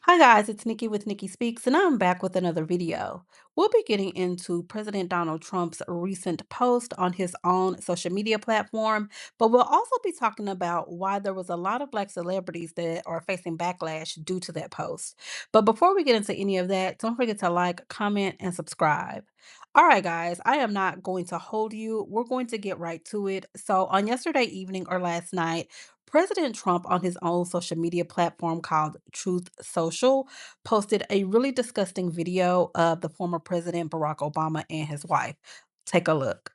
Hi guys, it's Nikki with Nikki Speaks, and I'm back with another video. We'll be getting into President Donald Trump's recent post on his own social media platform, but we'll also be talking about why there was a lot of Black celebrities that are facing backlash due to that post. But before we get into any of that, don't forget to like, comment, and subscribe. All right, guys, I am not going to hold you. We're going to get right to it. So, on yesterday evening or last night, President Trump, on his own social media platform called Truth Social, posted a really disgusting video of the former President Barack Obama and his wife. Take a look.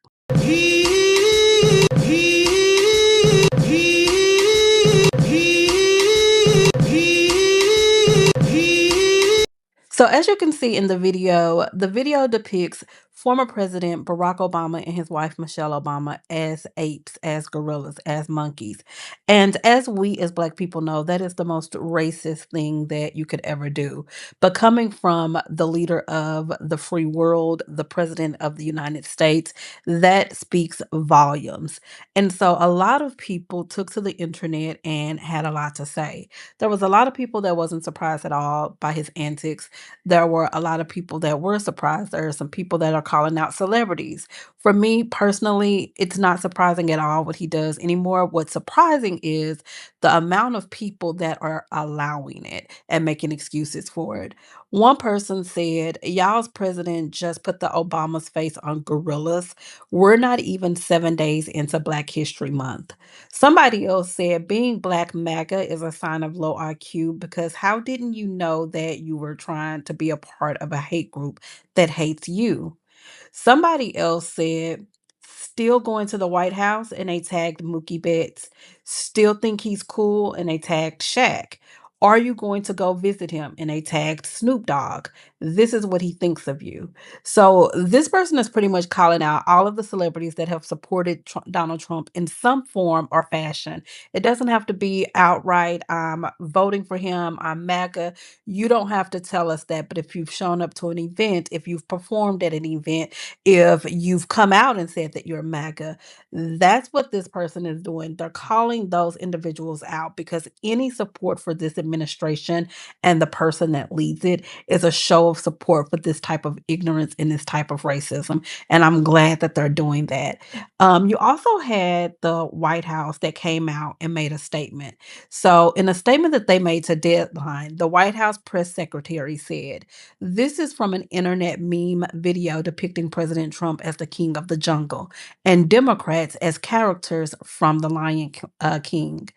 So as you can see in the video depicts former President Barack Obama and his wife Michelle Obama as apes, as gorillas, as monkeys. And as we as Black people know, that is the most racist thing that you could ever do. But coming from the leader of the free world, the President of the United States, that speaks volumes. And so a lot of people took to the internet and had a lot to say. There was a lot of people that wasn't surprised at all by his antics. There were a lot of people that were surprised. There are some people that are calling out celebrities. For me personally, it's not surprising at all what he does anymore. What's surprising is the amount of people that are allowing it and making excuses for it. One person said, y'all's president just put the Obama's face on gorillas. We're not even 7 days into Black History Month. Somebody else said being Black MAGA is a sign of low IQ because how didn't you know that you were trying to be a part of a hate group that hates you? Somebody else said, still going to the White House and they tagged Mookie Betts. Still think he's cool and they tagged Shaq. Are you going to go visit him? And they tagged Snoop Dogg. This is what he thinks of you. So this person is pretty much calling out all of the celebrities that have supported Donald Trump in some form or fashion. It doesn't have to be outright, I'm voting for him, I'm MAGA. You don't have to tell us that. But if you've shown up to an event, if you've performed at an event, if you've come out and said that you're MAGA, that's what this person is doing. They're calling those individuals out because any support for this administration and the person that leads it is a show of support for this type of ignorance and this type of racism. And I'm glad that they're doing that. You also had the White House that came out and made a statement. So, in a statement that they made to Deadline, the White House press secretary said, this is from an internet meme video depicting President Trump as the king of the jungle and Democrats as characters from The King.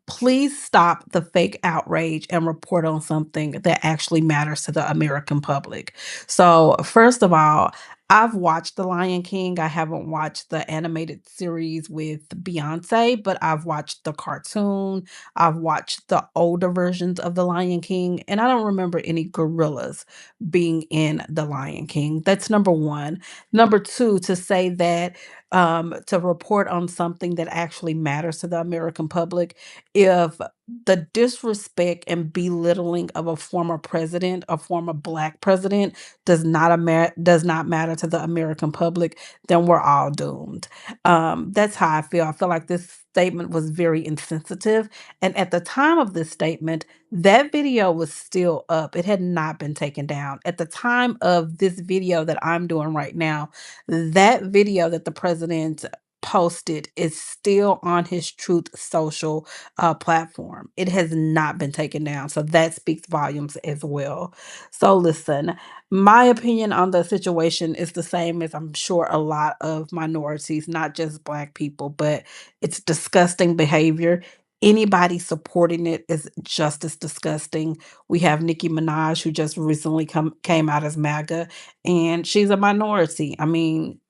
Please stop the fake outrage and report on something that actually matters to the American public. So, first of all, I've watched The Lion King. I haven't watched the animated series with Beyonce, but I've watched the cartoon. I've watched the older versions of The Lion King, and I don't remember any gorillas being in The Lion King. That's number one. Number two, to say that to report on something that actually matters to the American public, if the disrespect and belittling of a former president, a former Black president, does not matter to the American public, then we're all doomed. That's how I feel. I feel like this statement was very insensitive. And at the time of this statement, that video was still up. It had not been taken down. At the time of this video that I'm doing right now, that video that the president posted is still on his Truth Social platform. It has not been taken down. So that speaks volumes as well. So listen, my opinion on the situation is the same as I'm sure a lot of minorities, not just Black people, but it's disgusting behavior. Anybody supporting it is just as disgusting. We have Nicki Minaj, who just recently came out as MAGA, and she's a minority. I mean,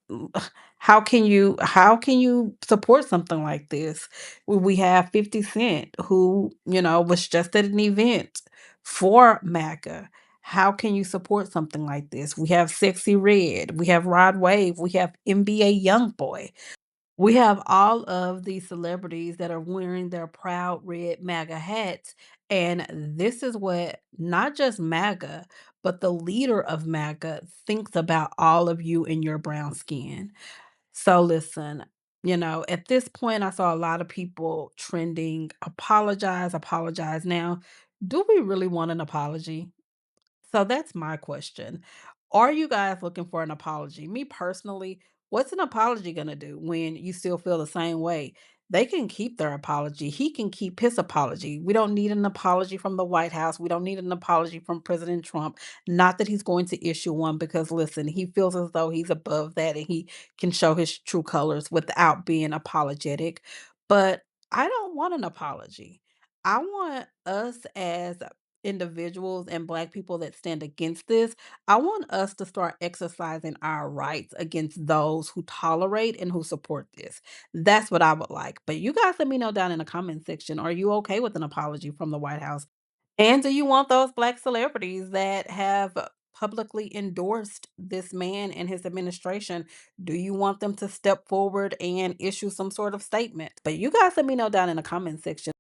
how can you support something like this? We have 50 Cent, who was just at an event for MAGA. How can you support something like this? We have Sexy Red, we have Rod Wave, we have NBA YoungBoy. We have all of these celebrities that are wearing their proud red MAGA hats. And this is what not just MAGA, but the leader of MAGA thinks about all of you and your brown skin. So listen, at this point, I saw a lot of people trending, apologize, apologize now. Do we really want an apology? So that's my question. Are you guys looking for an apology? Me personally, what's an apology going to do when you still feel the same way? They can keep their apology. He can keep his apology. We don't need an apology from the White House. We don't need an apology from President Trump. Not that he's going to issue one because, listen, he feels as though he's above that and he can show his true colors without being apologetic. But I don't want an apology. I want us as individuals and black people that stand against this, I want us to start exercising our rights against those who tolerate and who support this. That's what I would like. But you guys let me know down in the comment section. Are you okay with an apology from the White House? And do you want those black celebrities that have publicly endorsed this man and his administration? Do you want them to step forward and issue some sort of statement? But you guys let me know down in the comment section.